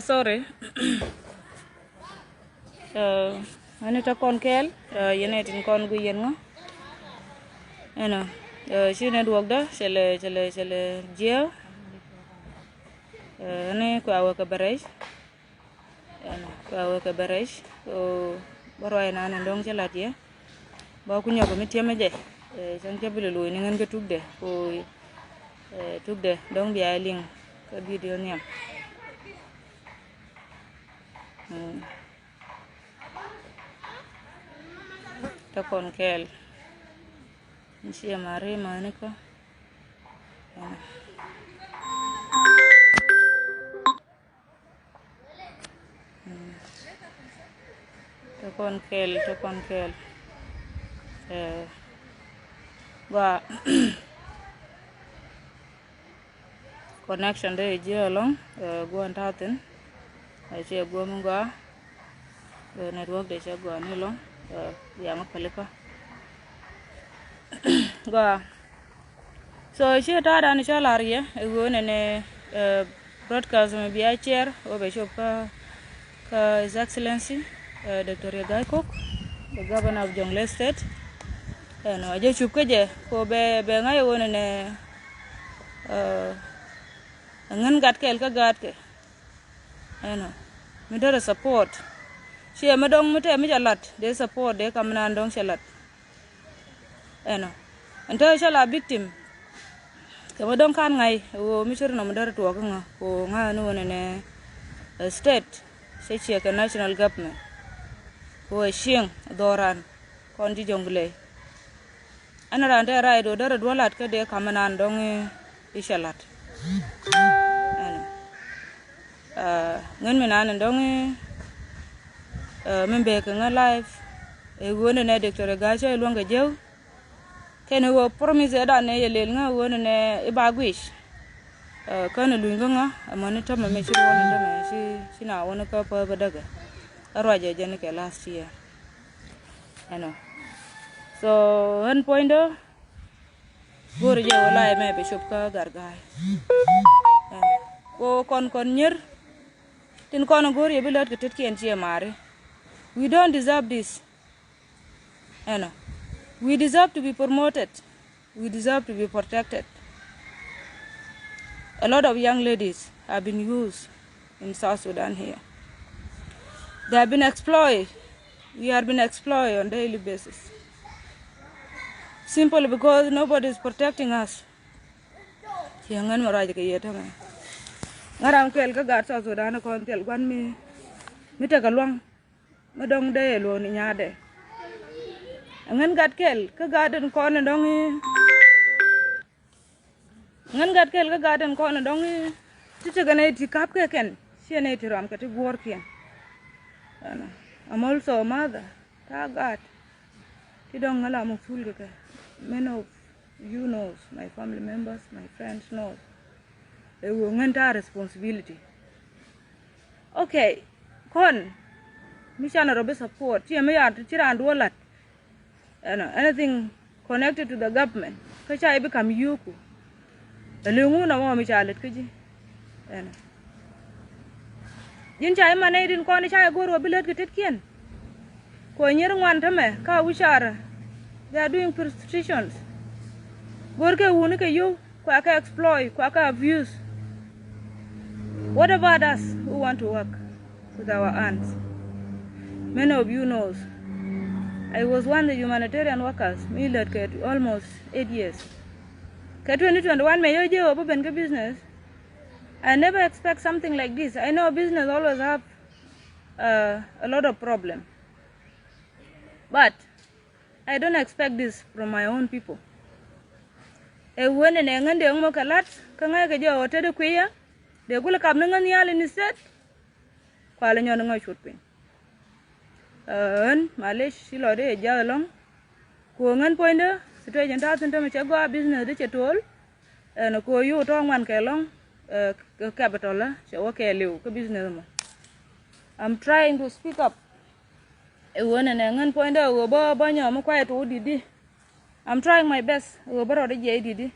sorry. Ani ta kon kel yene tin kon gu yen ngo. Ano she network da chele jiɛthä. Ani ko awa ka baraj. Ano ko awa ka baraj. O barway na ndong chela tie. Ba ku nyogo mitie meje. Sang jabile lo ni ngan ga tugde ko tugde dong bi aling ka video niam. Ta kon kel nsia mare maniko ta kon kel ba connection de je long go antaten ai che go munga network de che go ni long ya mapalika ga so she ta da ni chala riya go ne broadcast me bi chair o be shop ka His Excellency Dr. Riek, the governor of Jonglei State. And I just shook it for be ngai won ne ngan gat kel ka gat ke ano mi dara support she madong mate mi jalat de support de kamna ndong chalat ano anta chala victim ke madong kan ngai o mi chirno mi dara to ka ko nga no ne state she ke national government ko shing doran kon di Jonglei ana rante rai do dara dolat ka de kamna ndong ishalat ano ngan menan ndong membe ka nga live wona ne Dr. Gacha luanga jew kene wo promise da ne yelel nga wona ne ibagwish kana luinga nga amane tama me shi wona da me shi na wona ka pa daga arwaje jen ke last year ano so one point gor je wala me be shop ka gargai ko kon nyer tin kon gor ye bilat ke tet ken tie mare. We don't deserve this. Ano we deserve to be promoted. We deserve to be protected. A lot of young ladies have been used in South Sudan here. They have been exploited. We have been exploited on a daily basis. Simply because nobody is protecting us. Yangan maraja ke jiɛthä me. Ngarang kel ka gat South Sudan kon tel kwan mi ta kalwang madong de lo ni nyade. Ngan gat kel ka garden kon ndong ngan gat kel ka garden kon ndong tite gane ti kap ke ken siene ti ram ka ti gor ken. I'm also a mother. Ta gat ti dong ngala mo ful ke. Many of you knows, my family members, my friends knows. They will enter responsibility. Okay, kon Mishana Robe support. Anything connected to the government. Kacha become yuku. The Lunguna Mommy Charlotte Kiji. Yin Chai Manade in Cornisha go to a billet get it kin. Coiner one tame, Ka Wishara. They are doing prostitutions. Gorka Wunika you, Quaka exploit, Quaka abuse. What about us who want to work with our hands? Many of you knows. I was one of the humanitarian workers, military almost 8 years. 2021 may you open business. I never expect something like this. I know business always have a lot of problems. But I don't expect this from my own people. When an engan de mokalat, Kanga Gajo, Ted Quia, they will come Nanganial in his set. Qualan should be. Malish, she lodge jalong. Kuangan pointer, situation thousand Tamachago business at all. And a co you tongue one kalong, capital, so okay, Liu, business. I'm trying to speak up. When an engan pointer, over Banya, quiet, who did. I'm trying my best. Over the JDD.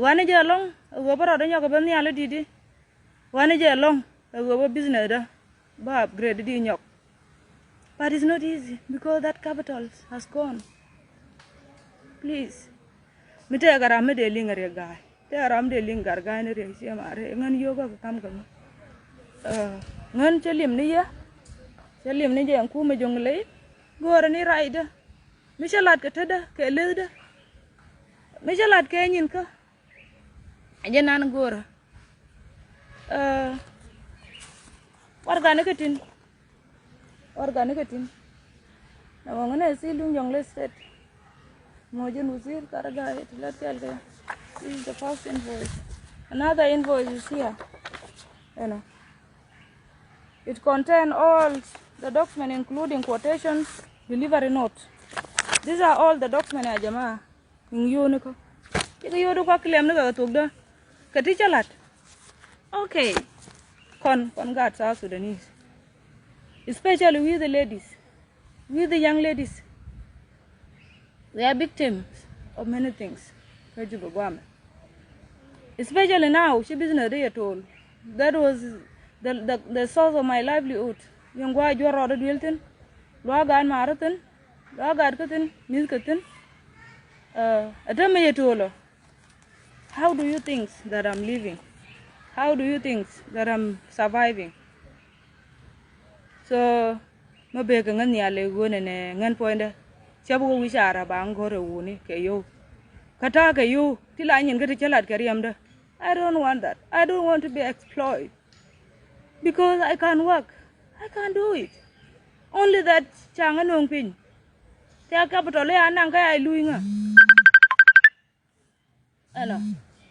One year long, over the Yogabani did. 1 year long, go business da ba upgrade di nyok. But it's not easy because that capital has gone. Please. Me te garam me de linga re guy. Te garam de linga guy ne re si mare ngan yoga ka kam kam. Ngan chelim ni ya. Chelim ni je ku me jongle. Gora ni raida. Me chalat ka tada ke leda. Me chalat ke nyin ka. Aje nan gora. Organic tin. Na wangane si lung jongle state. Mojan Uzir Karaga, let's tell you. This is the first invoice. Another invoice is here. You know. It contains all the documents, including quotations, delivery note. These are all the documents, Ajama. In Unico. You do claim to the Katichalat. Okay. Con guards South Sudanese. Especially with the ladies, with the young ladies. They are victims of many things. Especially now, she business day at all. That was the source of my livelihood. Young boy, you are already Wilton, Logan Marathon, Logard Cotton, Miss Cotton. How do you think that I'm living? How do you think that I'm surviving? So, no big and nearly one and a point. Chabu wishara bang gore wuni ke yo. Kata ke yo till I get a chalat kariamda. I don't want that. I don't want to be exploited. Because I can't work. I can't do it. Only that changanong pin. Tia capital anang kaya luinga. Ano.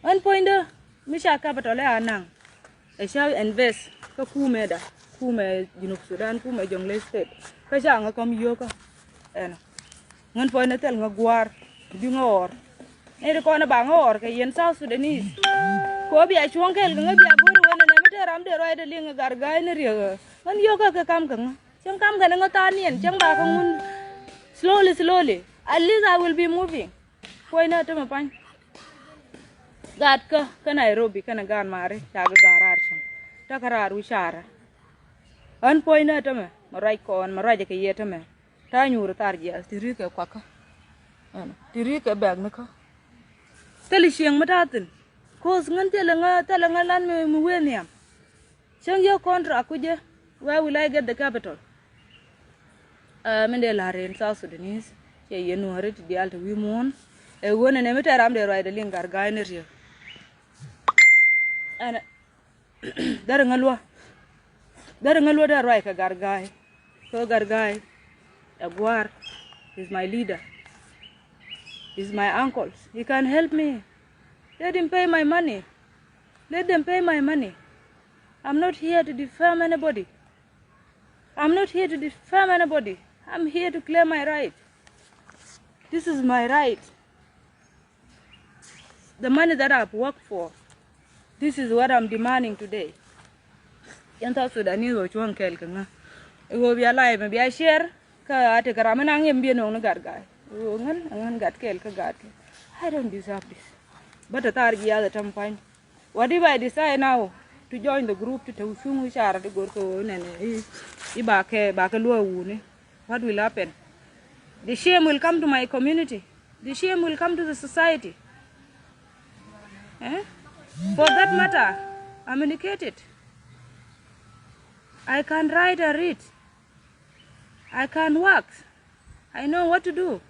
One pointer, Misha capital anang. I shall invest ka kumeda. Kume Junub Sudan, kume Jongle State. Kashanga come yoga. Ano. Ngan po na tel nga guar di ngor e ko na ba ngor ke yen South Sudanese ko bi a chuang kel nga bi a buru wona na mete ram de roi de ling gar gai ne riega ngan yo ka kam kan chang kam kan nga ta nien chang ba ka ngun slowly at least I will be moving ko na to ma pan gat ka Nairobi kana gan mare ta ga garar chang ta karar ushara an po na to ma marai kon marai ke yeta me ta nyuru tarja tiri ke kwaka tiri ke bag naka teli siang matatin cause ngan telanga lan me weniam chang yo contract kuje where will I get the capital mende la ren South Sudanese ye yenu harit di alta wi mon e wona ne metaram de roi de lingar gainer ye ana dar ngalwa da roi ka gargai ko gargai Aguar is my leader. He's my uncle. He can help me. Let him pay my money. Let them pay my money. I'm not here to defame anybody. I'm here to claim my right. This is my right. The money that I've worked for. This is what I'm demanding today. Yanta Sudanese or Chuan Kelkanga. It will be alive, maybe I share. I don't deserve this. But the other time, what if I decide now to join the group to go and what will happen? The shame will come to my community. The shame will come to the society. For that matter, I'm educated. I can write and read. I can work. I know what to do.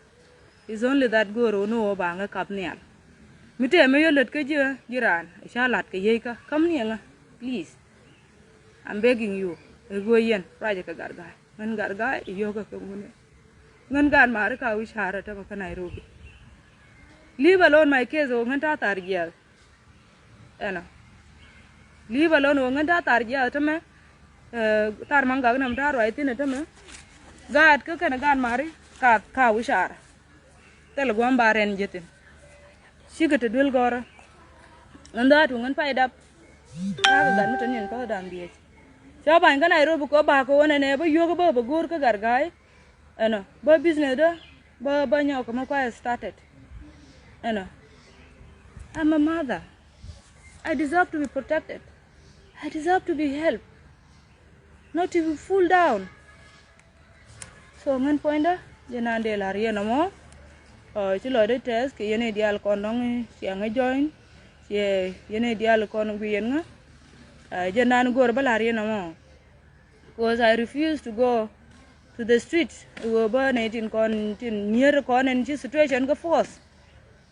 It's only that guru no banga kapnial. Mite me yolet ke jiran. Shalat ke yeka. Come near, please. I'm begging you. Go yen. Raja ka gargai. Ngan gargai yoga kamune. Ngan gan marika wishara ta ka Nairobi. Leave alone my case o ngan ta targial. Eno. Leave alone o ngan ta targial ta me. Tar manga nam tar right in ta me. God ka kana gan mari ka wishara tel go ambaren jetin sigata dul gora nanda tu ngan paid up ka gan mutan yen pa dan biye cha ban ka Nairobi ko ba ko wona ne ba yoga ba gor ka gargai ana ba business da ba nyaw ko ma kwa started ana I'm a mother. I deserve to be protected. I deserve to be helped. not to be fooled down. So ngan pointer jenande la rien mo chilo de test ke yene dial kondong siang join ye yene dial kon guyen nga jenan gor bala rien mo, because I refuse to go to the streets. We burn it in near con and situation go force.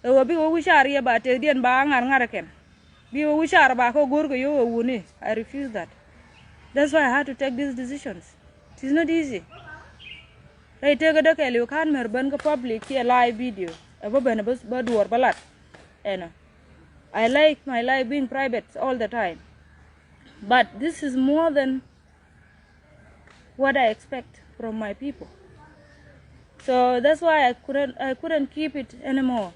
We will be wishari about the Dian Bang and Narakan. Be wishar about go yo wuni. I refuse that. That's why I had to take these decisions. It is not easy. I take a duck, you can't merban public here live video. A boban bus bird or balat. And I like my life being private all the time. But this is more than what I expect from my people. So that's why I couldn't keep it anymore.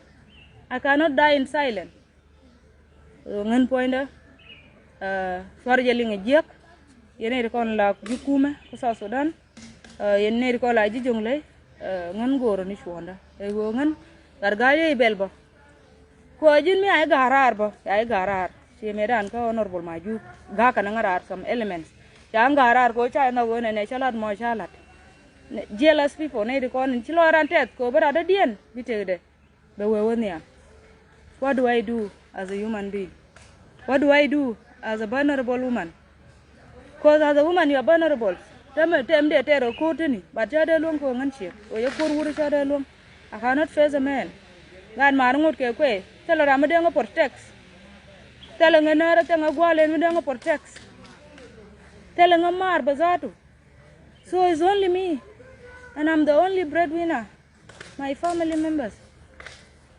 I cannot die in silence. Ngan pointer farjeling a jiɛthä yene kon la jukuma ko South Sudan yene ko la jijongle ngan goro ni shonda e go ngan gargaye belba ko ajin mi ay garar si medan ko honorable maju ga kana ngarar some elements ya ngarar ko cha na go ne chalat mo chalat jealous people ne ko ni chiloran tet ko brada dien bitede be wewonia. What do I do as a human being? What do I do as a vulnerable woman? Because as a woman you are vulnerable. Tem de tero kutini, but jade long ko nganchi. O ye kur wuri jade long. I cannot face a man. God marungut ke kwe. Tell her I'm a protect. Tell her nara tanga gwale and protect. Tell her mar bazatu. So it's only me, and I'm the only breadwinner. My family members.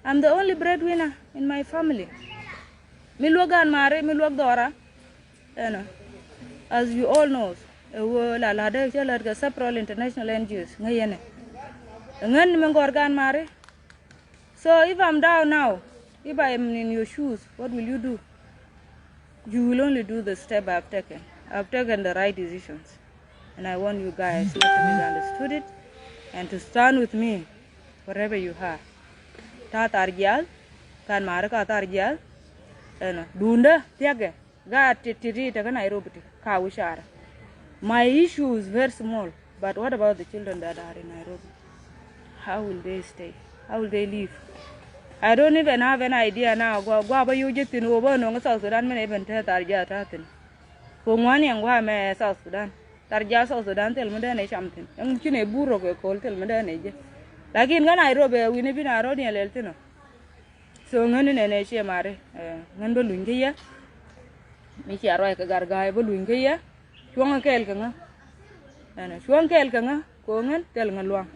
I'm the only breadwinner in my family. Milwagan mare, milwag dora. As you all know, several international NGOs. So if I'm down now, if I am in your shoes, what will you do? You will only do the step I've taken. I've taken the right decisions. And I want you guys not to misunderstood it and to stand with me wherever you are. Ta tarjal kan mara ka tarjal dunda tiage ga titiri ta Nairobi ka wishara. My issue is very small, but what about the children that are in Nairobi? How will they stay? How will they live? I don't even have an idea now. Go ba you jitin over no South Sudan men even ta tarjal tatin ko ngwani ngwa me South Sudan tarjal South Sudan tel mede ne chamtin ang kine buro ko kol tel mede ne je lakin ga Nairobi wini bina rodi leltino. So ngani ne che mare ngan balunge ya mi ci arwa ka gargaay balunge ya chuang kel ka nga ana chuang kel ka nga ko ngan tel nga luang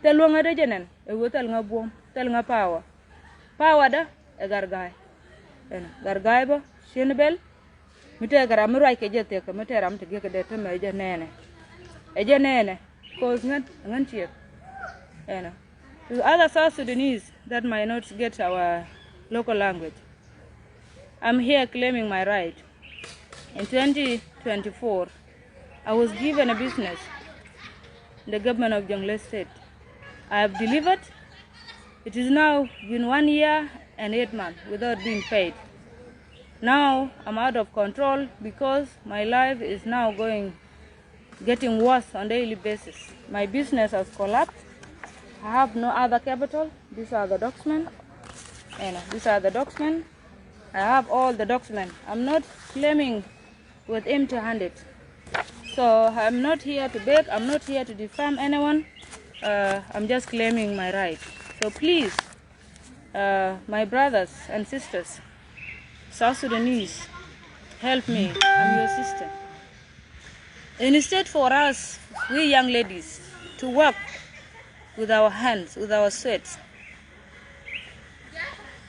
tel luang ada jenen e wo tel nga bom tel nga pawa da e gargaay ana gargaay ba shenbel mi te gara mi rwa ke jete ka mi te ram te ge de te me je nene ko ngan ci ana to other South Sudanese that might not get our local language. I'm here claiming my right. In 2024, I was given a business in the government of Jonglei State. I have delivered. It is now been 1 year and 8 months without being paid. Now I'm out of control because my life is now getting worse on a daily basis. My business has collapsed. I have no other capital. These are the documents. These are the documents. I have all the documents. I'm not claiming with empty-handed. So I'm not here to beg. I'm not here to defame anyone. I'm just claiming my right. So please, my brothers and sisters, South Sudanese, help me. I'm your sister. Instead for us, we young ladies, to work with our hands, with our sweat,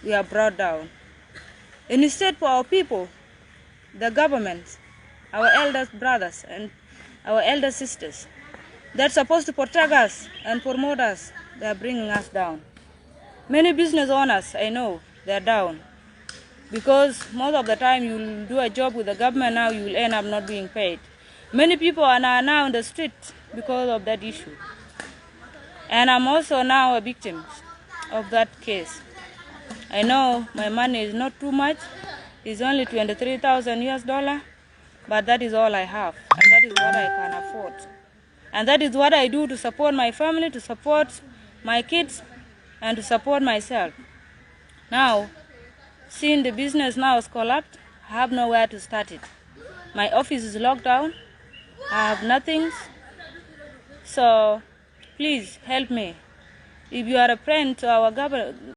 we are brought down. Instead for our people, the government, our elders brothers and our elder sisters, that's supposed to protect us and promote us, they are bringing us down. Many business owners, I know, they are down. Because most of the time you will do a job with the government, now you will end up not being paid. Many people are now in the street because of that issue. And I'm also now a victim of that case. I know my money is not too much. It's only $23,000 US. but that is all I have, and that is what I can afford. And that is what I do to support my family, to support my kids, and to support myself. Now, since the business now is collapsed, I have nowhere to start it. My office is locked down. I have nothing. So please help me. If you are a friend to our government,